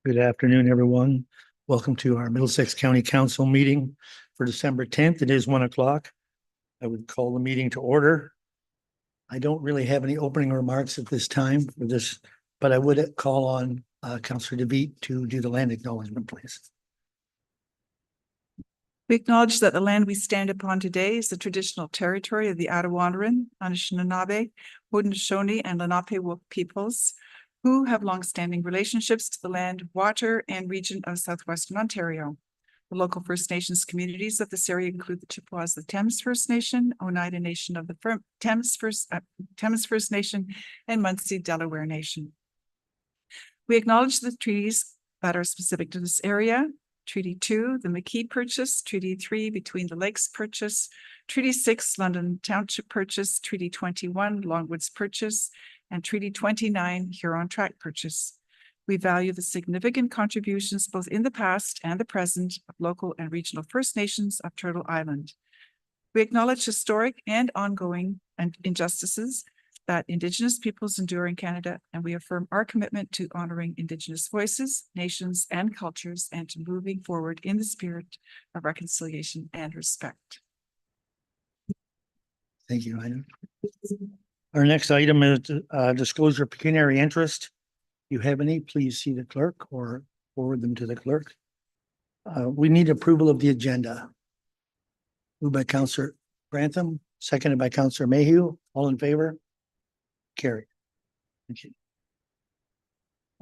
Good afternoon, everyone. Welcome to our Middlesex County Council meeting for December 10th. It is 1 o'clock. I would call the meeting to order. I don't really have any opening remarks at this time for this, but I would call on Councillor DeVete to do the land acknowledgement, please. We acknowledge that the land we stand upon today is the traditional territory of the Attawandaron, Anishinaabe, Haudenosaunee, and Lenape peoples, who have longstanding relationships to the land, water, and region of southwestern Ontario. The local First Nations communities of this area include the Chippewas of the Thames First Nation, Oneida Nation of the Thames First Nation, and Munsee Delaware Nation. We acknowledge the treaties that are specific to this area. Treaty 2, the McKee Purchase, Treaty 3, Between the Lakes Purchase, Treaty 6, London Township Purchase, Treaty 21, Longwoods Purchase, and Treaty 29, Huron Tract Purchase. We value the significant contributions both in the past and the present of local and regional First Nations of Turtle Island. We acknowledge historic and ongoing injustices that Indigenous peoples endure in Canada, and we affirm our commitment to honoring Indigenous voices, nations, and cultures, and to moving forward in the spirit of reconciliation and respect. Thank you, Ina. Our next item is disclosure of pecuniary interest. If you have any, please see the clerk or forward them to the clerk. We need approval of the agenda. Moved by Councillor Grantham, seconded by Councillor Mayhew. All in favor? Carried. Thank you.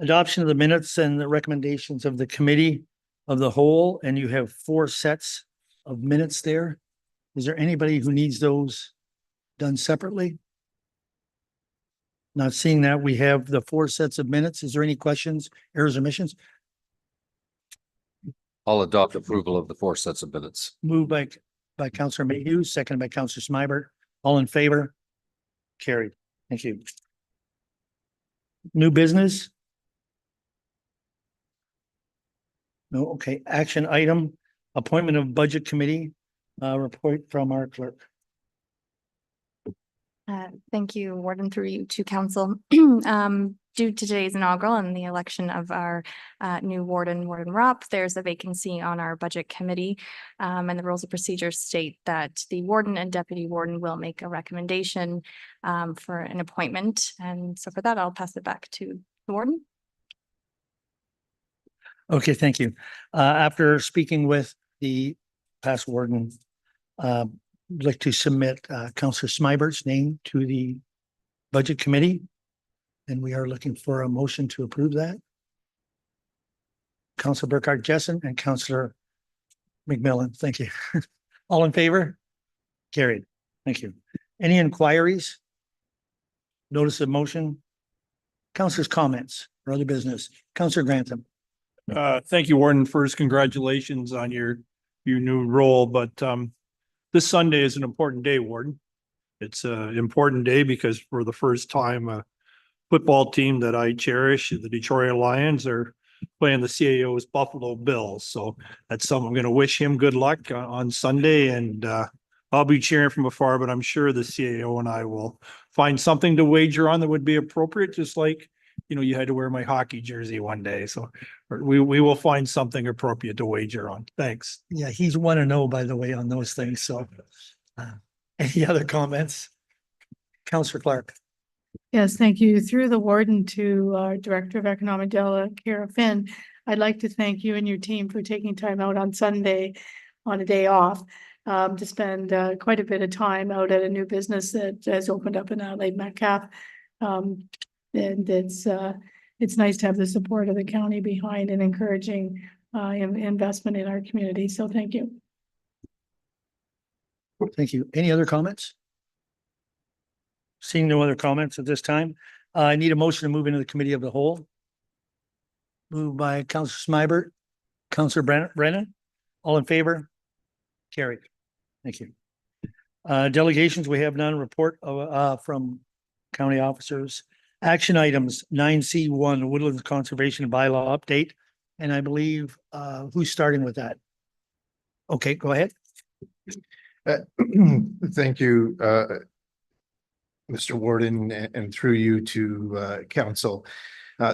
Adoption of the minutes and the recommendations of the committee of the whole, and you have 4 sets of minutes there. Is there anybody who needs those done separately? Not seeing that. We have the 4 sets of minutes. Is there any questions, errors, or omissions? I'll adopt approval of the 4 sets of minutes. Moved by Councillor Mayhew, seconded by Councillor Smybert. All in favor? Carried. Thank you. New business? No, okay. Action item, appointment of budget committee, report from our clerk. Thank you, Warden, through you to council. Due to today's inaugural and the election of our new warden, Warden Ropp, there's a vacancy on our budget committee. And the rules of procedure state that the warden and deputy warden will make a recommendation for an appointment. And so for that, I'll pass it back to the warden. Okay, thank you. After speaking with the past warden, I'd like to submit Councillor Smybert's name to the budget committee. And we are looking for a motion to approve that. Councillor Burkhart-Jessen and Councillor McMillan. Thank you. All in favor? Carried. Thank you. Any inquiries? Notice of motion? Councillor's comments or other business? Councillor Grantham. Thank you, Warden. First, congratulations on your new role. But this Sunday is an important day, Warden. It's an important day because for the first time, football team that I cherish, the Detroit Lions, are playing the CAO's Buffalo Bills. So that's something I'm going to wish him good luck on Sunday. And I'll be cheering from afar, but I'm sure the CAO and I will find something to wager on that would be appropriate, just like, you know, you had to wear my hockey jersey one day. So we will find something appropriate to wager on. Thanks. Yeah, he's 1-0, by the way, on those things. So any other comments? Councillor Clark. Yes, thank you. Through the warden to our Director of Economic Development, Kara Finn, I'd like to thank you and your team for taking time out on Sunday on a day off to spend quite a bit of time out at a new business that has opened up in Adelaide Metcalf. And it's nice to have the support of the county behind and encouraging investment in our community. So thank you. Thank you. Any other comments? Seeing no other comments at this time, I need a motion to move into the committee of the whole. Moved by Councillor Smybert, Councillor Brennan. All in favor? Carried. Thank you. Delegations, we have none. Report from county officers. Action items 9C1 Woodlands Conservation Bylaw update. And I believe who's starting with that? Okay, go ahead. Thank you, Mr. Warden, and through you to council.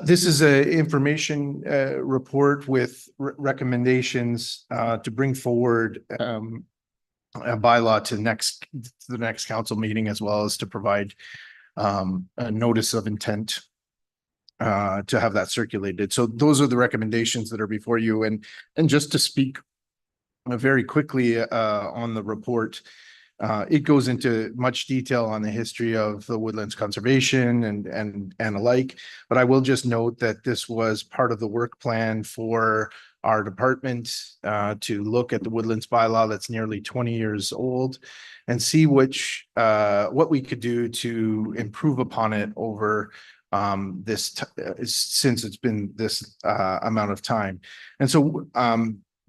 This is a information report with recommendations to bring forward a bylaw to the next council meeting, as well as to provide a notice of intent to have that circulated. So those are the recommendations that are before you. And just to speak very quickly on the report, it goes into much detail on the history of the woodlands conservation and alike. But I will just note that this was part of the work plan for our department to look at the woodlands bylaw that's nearly 20 years old and see what we could do to improve upon it over since it's been this amount of time. And so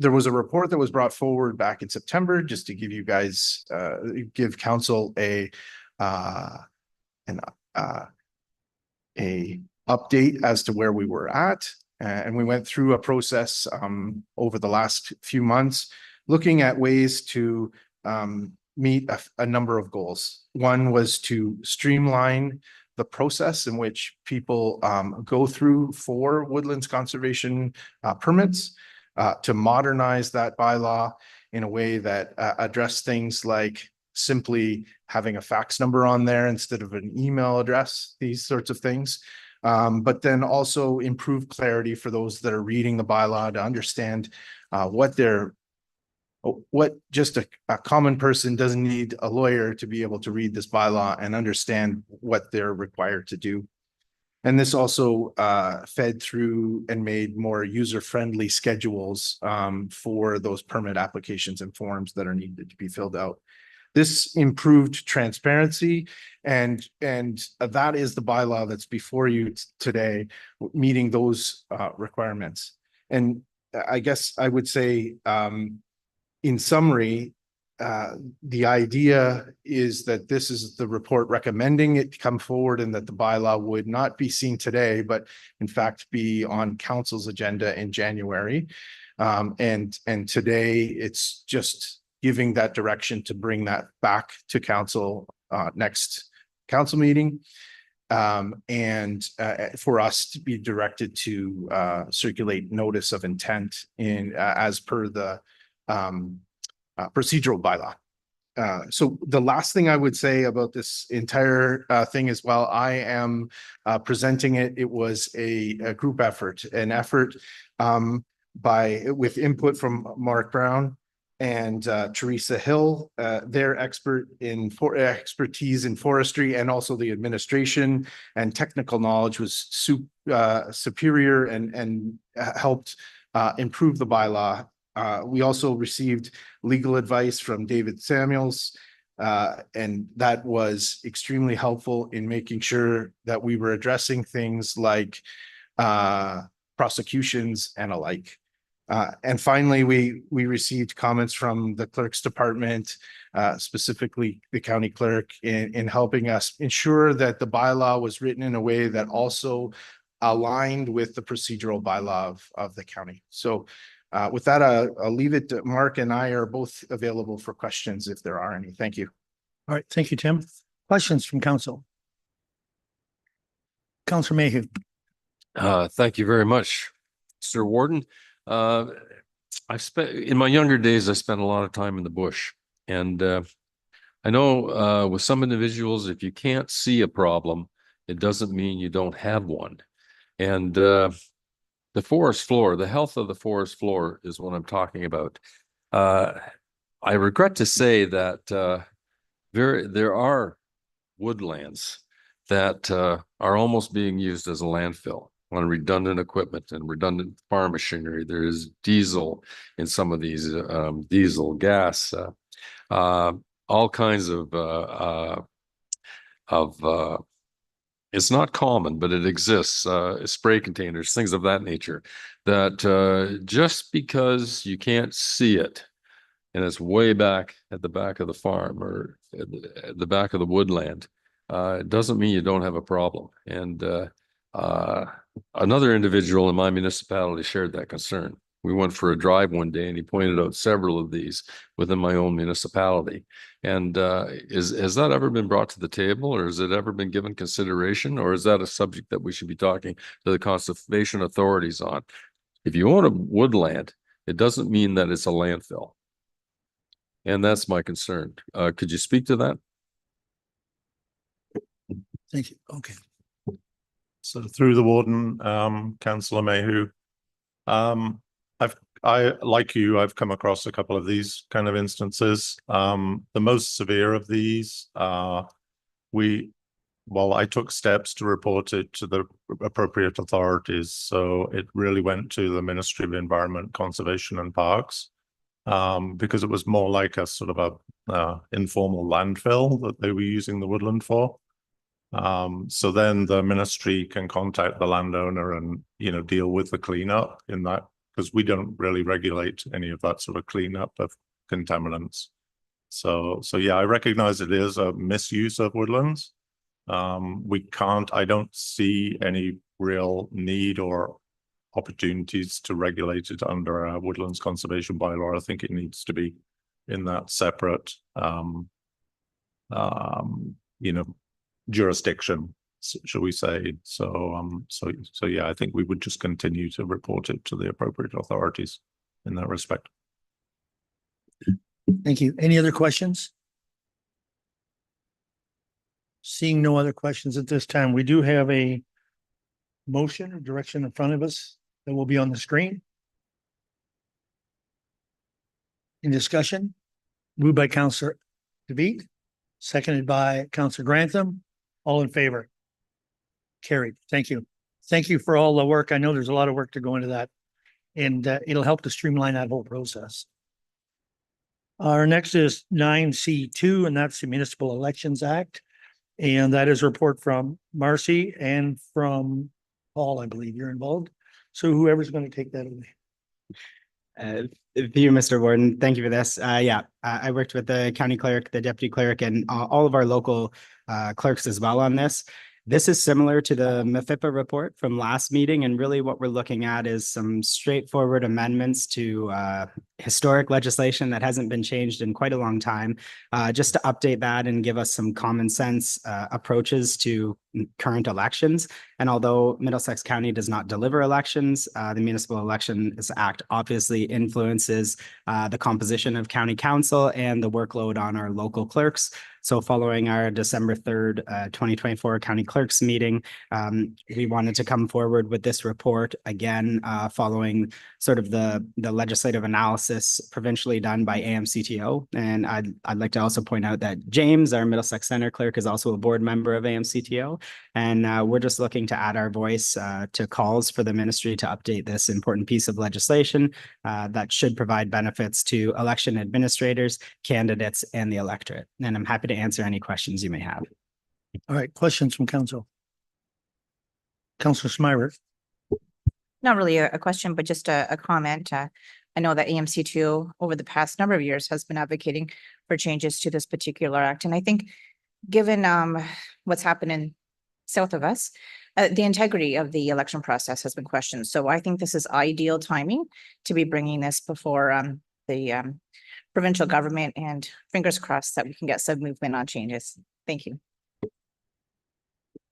there was a report that was brought forward back in September, just to give you guys, give council a update as to where we were at. And we went through a process over the last few months, looking at ways to meet a number of goals. One was to streamline the process in which people go through for woodlands conservation permits, to modernize that bylaw in a way that address things like simply having a fax number on there instead of an email address, these sorts of things. But then also improve clarity for those that are reading the bylaw to understand what just a common person doesn't need a lawyer to be able to read this bylaw and understand what they're required to do. And this also fed through and made more user-friendly schedules for those permit applications and forms that are needed to be filled out. This improved transparency, and that is the bylaw that's before you today, meeting those requirements. And I guess I would say, in summary, the idea is that this is the report recommending it come forward, and that the bylaw would not be seen today, but in fact be on council's agenda in January. And today it's just giving that direction to bring that back to council next council meeting. And for us to be directed to circulate notice of intent as per the procedural bylaw. So the last thing I would say about this entire thing is, while I am presenting it, it was a group effort, an effort with input from Mark Brown and Teresa Hill, their expertise in forestry, and also the administration and technical knowledge was superior and helped improve the bylaw. We also received legal advice from David Samuels, and that was extremely helpful in making sure that we were addressing things like prosecutions and alike. And finally, we received comments from the clerk's department, specifically the county clerk, in helping us ensure that the bylaw was written in a way that also aligned with the procedural bylaw of the county. So with that, I'll leave it to Mark, and I are both available for questions if there are any. Thank you. All right, thank you, Tim. Questions from council? Councilor Mayhew. Thank you very much, Sir Warden. In my younger days, I spent a lot of time in the bush, and I know with some individuals, if you can't see a problem, it doesn't mean you don't have one. And the forest floor, the health of the forest floor is what I'm talking about. I regret to say that there are woodlands that are almost being used as a landfill on redundant equipment and redundant farm machinery. There is diesel in some of these, diesel, gas, all kinds of it's not common, but it exists, spray containers, things of that nature, that just because you can't see it and it's way back at the back of the farm or at the back of the woodland, it doesn't mean you don't have a problem. And another individual in my municipality shared that concern. We went for a drive one day and he pointed out several of these within my own municipality. And has that ever been brought to the table, or has it ever been given consideration, or is that a subject that we should be talking to the conservation authorities on? If you own a woodland, it doesn't mean that it's a landfill. And that's my concern. Could you speak to that? Thank you. Okay. So through the warden, councillor Mayhew, like you, I've come across a couple of these kind of instances. The most severe of these, I took steps to report it to the appropriate authorities. So it really went to the Ministry of Environment, Conservation and Parks, because it was more like a sort of a informal landfill that they were using the woodland for. So then the ministry can contact the landowner and, deal with the cleanup in that, because we don't really regulate any of that sort of cleanup of contaminants. So yeah, I recognize it is a misuse of woodlands. I don't see any real need or opportunities to regulate it under our woodlands conservation bylaw. I think it needs to be in that separate, jurisdiction, shall we say. So yeah, I think we would just continue to report it to the appropriate authorities in that respect. Thank you. Any other questions? Seeing no other questions at this time, we do have a motion or direction in front of us that will be on the screen. In discussion, moved by Councillor DeVete, seconded by Councillor Grantham. All in favor? Carried. Thank you. Thank you for all the work. I know there's a lot of work to go into that, and it'll help to streamline that whole process. Our next is 9C2, and that's the Municipal Elections Act. And that is a report from Marcy and from Paul, I believe you're involved. So whoever's going to take that away. You, Mr. Warden, thank you for this. I worked with the county clerk, the deputy clerk, and all of our local clerks as well on this. This is similar to the MFIPA report from last meeting, and really what we're looking at is some straightforward amendments to historic legislation that hasn't been changed in quite a long time, just to update that and give us some common sense approaches to current elections. And although Middlesex County does not deliver elections, the Municipal Elections Act obviously influences the composition of county council and the workload on our local clerks. So following our December 3rd, 2024 county clerks meeting, we wanted to come forward with this report again, following sort of the legislative analysis provincially done by AMCTO. And I'd like to also point out that James, our Middlesex Center clerk, is also a board member of AMCTO. And we're just looking to add our voice to calls for the ministry to update this important piece of legislation that should provide benefits to election administrators, candidates, and the electorate. And I'm happy to answer any questions you may have. All right, questions from council. Councillor Smyrer. Not really a question, but just a comment. I know that AMC2 over the past number of years has been advocating for changes to this particular act. And I think given what's happening south of us, the integrity of the election process has been questioned. So I think this is ideal timing to be bringing this before the provincial government, and fingers crossed that we can get some movement on changes. Thank you.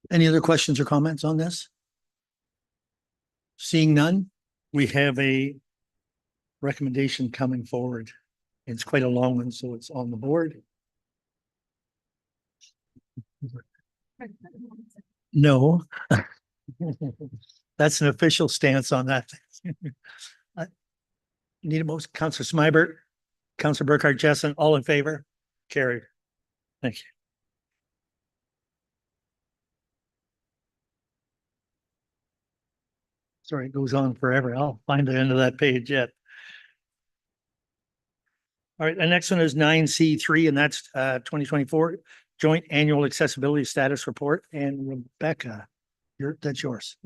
Any other questions or comments on this? Seeing none, we have a recommendation coming forward. It's quite a long one, so it's on the board. No. That's an official stance on that. Need a motion, Councillor Smybert, Councillor Burkhart-Jessen, all in favor? Carried. Thank you. Sorry, it goes on forever. I'll find the end of that page yet. All right, the next one is 9C3, and that's 2024 Joint Annual Accessibility Status Report. And Rebecca, that's yours.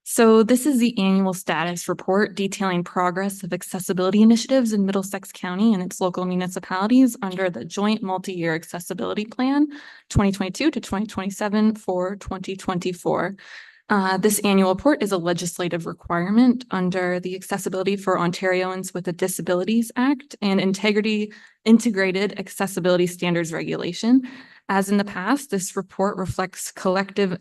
So this is the annual status report detailing progress of accessibility initiatives in Middlesex County and its local municipalities under the Joint Multi-Year Accessibility Plan 2022 to 2027 for 2024. This annual report is a legislative requirement under the Accessibility for Ontarians with a Disabilities Act and Integrated Accessibility Standards Regulation. As in the past, this report reflects collective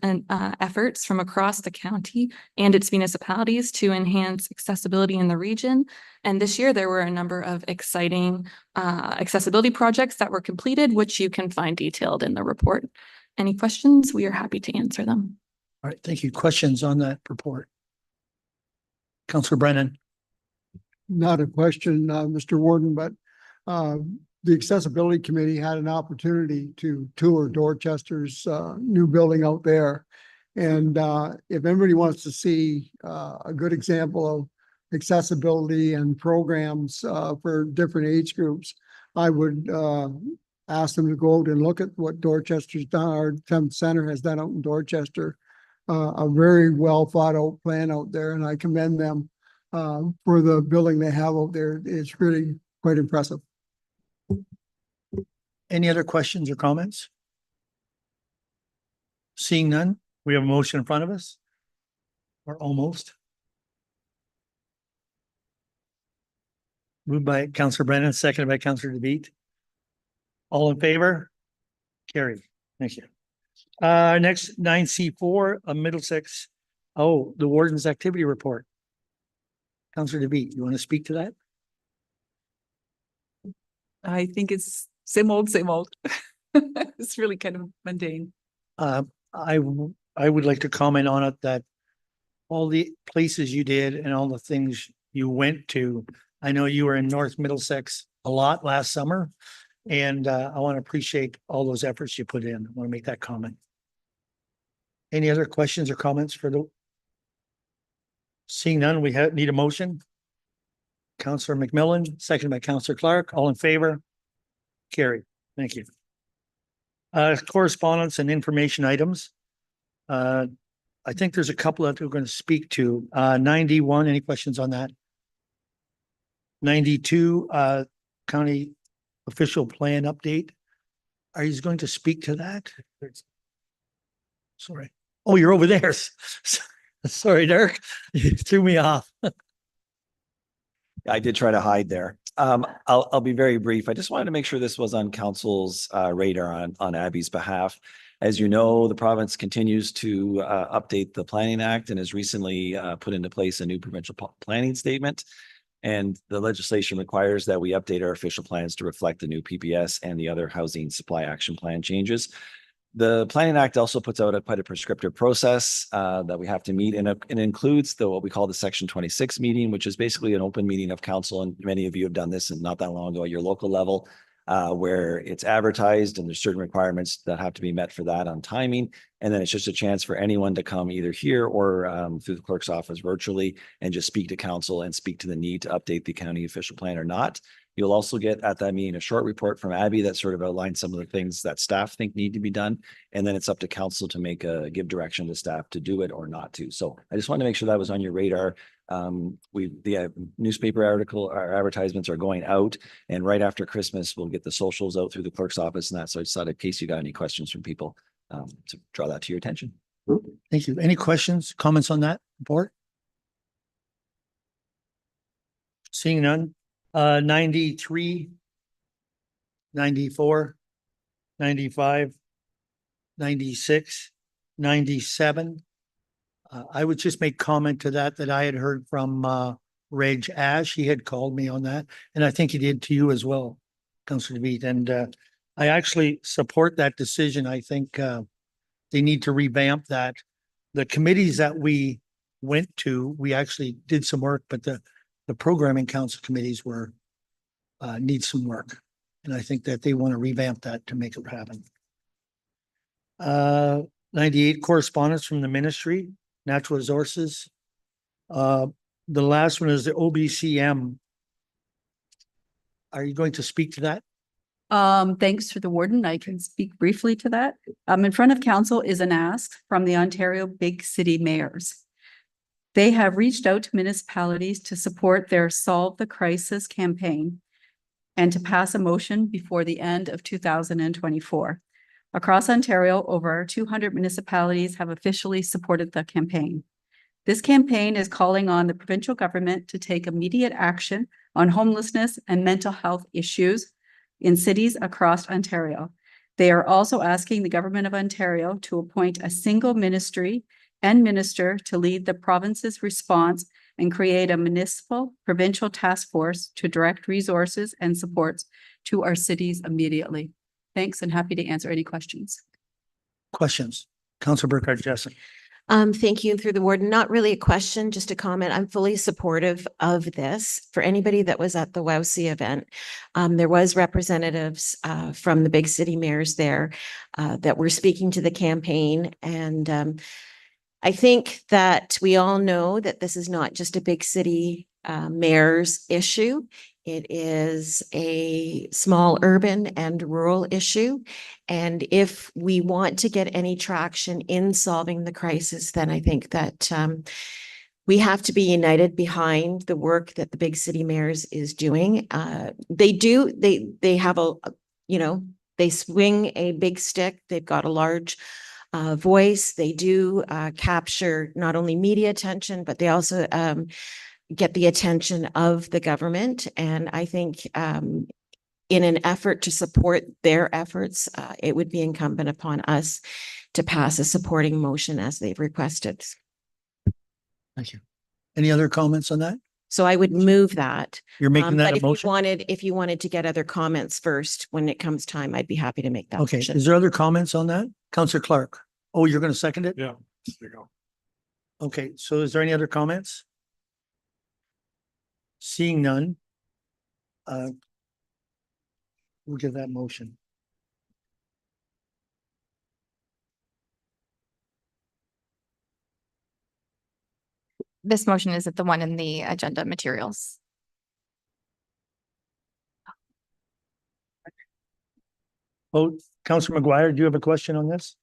efforts from across the county and its municipalities to enhance accessibility in the region. And this year, there were a number of exciting accessibility projects that were completed, which you can find detailed in the report. Any questions? We are happy to answer them. All right, thank you. Questions on that report? Councillor Brennan. Not a question, Mr. Warden, but the Accessibility Committee had an opportunity to tour Dorchester's new building out there. And if anybody wants to see a good example of accessibility and programs for different age groups, I would ask them to go out and look at what Dorchester's done, our Temp Center has done out in Dorchester. A very well thought out plan out there, and I commend them for the building they have out there. It's really quite impressive. Any other questions or comments? Seeing none, we have a motion in front of us. Or almost. Moved by Councillor Brennan, seconded by Councillor DeVitt. All in favor? Carried. Thank you. Next, 9C4, a Middlesex. Oh, the Warden's activity report. Councillor DeVitt, you want to speak to that? I think it's same old, same old. It's really kind of mundane. I would like to comment on it that all the places you did and all the things you went to. I know you were in North Middlesex a lot last summer, and I want to appreciate all those efforts you put in. I want to make that comment. Any other questions or comments for the? Seeing none, we need a motion. Councillor McMillan, seconded by Councillor Clark. All in favor? Carried. Thank you. Correspondence and information items. I think there's a couple that we're going to speak to. 91, any questions on that? 92, county official plan update. Are you going to speak to that? Sorry. Oh, you're over there. Sorry, Derek. You threw me off. I did try to hide there. I'll be very brief. I just wanted to make sure this was on council's radar on Abby's behalf. As you know, the province continues to update the Planning Act and has recently put into place a new provincial planning statement. And the legislation requires that we update our official plans to reflect the new PPS and the other housing supply action plan changes. The Planning Act also puts out quite a prescriptive process that we have to meet, and it includes what we call the Section 26 meeting, which is basically an open meeting of council. And many of you have done this and not that long ago at your local level, where it's advertised and there's certain requirements that have to be met for that on timing. And then it's just a chance for anyone to come either here or through the clerk's office virtually and just speak to council and speak to the need to update the county official plan or not. You'll also get at that meeting a short report from Abby that sort of outlines some of the things that staff think need to be done. And then it's up to council to give direction to staff to do it or not to. So I just wanted to make sure that was on your radar. The newspaper article, our advertisements are going out, and right after Christmas, we'll get the socials out through the clerk's office and that. So I just thought in case you got any questions from people, to draw that to your attention. Thank you. Any questions, comments on that report? Seeing none. 93, 94, 95, 96, 97. I would just make comment to that I had heard from Reg Ash. He had called me on that, and I think he did to you as well, Councillor DeVitt. And I actually support that decision. I think they need to revamp that. The committees that we went to, we actually did some work, but the programming council committees need some work. And I think that they want to revamp that to make it happen. 98, correspondence from the ministry, natural resources. The last one is the OBCM. Are you going to speak to that? Thanks to the warden. I can speak briefly to that. In front of council is an ask from the Ontario Big City Mayors. They have reached out to municipalities to support their Solve the Crisis campaign and to pass a motion before the end of 2024. Across Ontario, over 200 municipalities have officially supported the campaign. This campaign is calling on the provincial government to take immediate action on homelessness and mental health issues in cities across Ontario. They are also asking the government of Ontario to appoint a single ministry and minister to lead the province's response and create a municipal provincial task force to direct resources and supports to our cities immediately. Thanks, and happy to answer any questions. Questions? Councilor Burkhardt Jessen. Thank you. Through the warden, not really a question, just a comment. I'm fully supportive of this. For anybody that was at the WOWC event, there was representatives from the big city mayors there that were speaking to the campaign. And I think that we all know that this is not just a big city mayor's issue. It is a small urban and rural issue. And if we want to get any traction in solving the crisis, then I think that we have to be united behind the work that the big city mayors is doing. They have they swing a big stick. They've got a large voice. They do capture not only media attention, but they also get the attention of the government. And I think in an effort to support their efforts, it would be incumbent upon us to pass a supporting motion as they've requested. Thank you. Any other comments on that? So I would move that. You're making that But a if you motion? if you wanted to get other comments first, when it comes time, I'd be happy to make that Okay, motion. is there other comments on that? Councilor Clark? Oh, you're going to second it? Yeah, there you go. Okay, so is there any other comments? Seeing none. We'll give that motion. This motion is the one in the agenda materials. Oh, Councilor McGuire, do you have a question on this?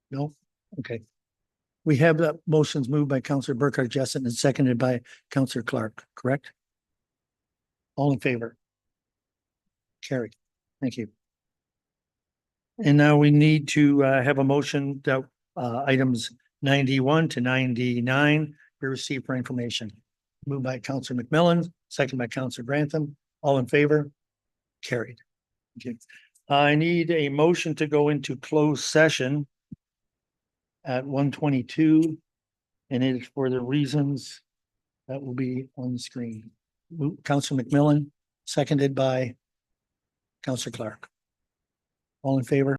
No? Okay. We have the motions moved by Councilor Burkhardt Jessen and seconded by Councilor Clark, correct? All in favor? Carried. Thank you. And now we need to have a motion that items 91 to 99 be received for information. Moved by Councilor McMillan, second by Councilor Grantham. All in favor? Carried. Okay. I need a motion to go into closed session at 1:22, and it is for the reasons that will be on the screen. Councilor McMillan, seconded by Councilor Clark. All in favor?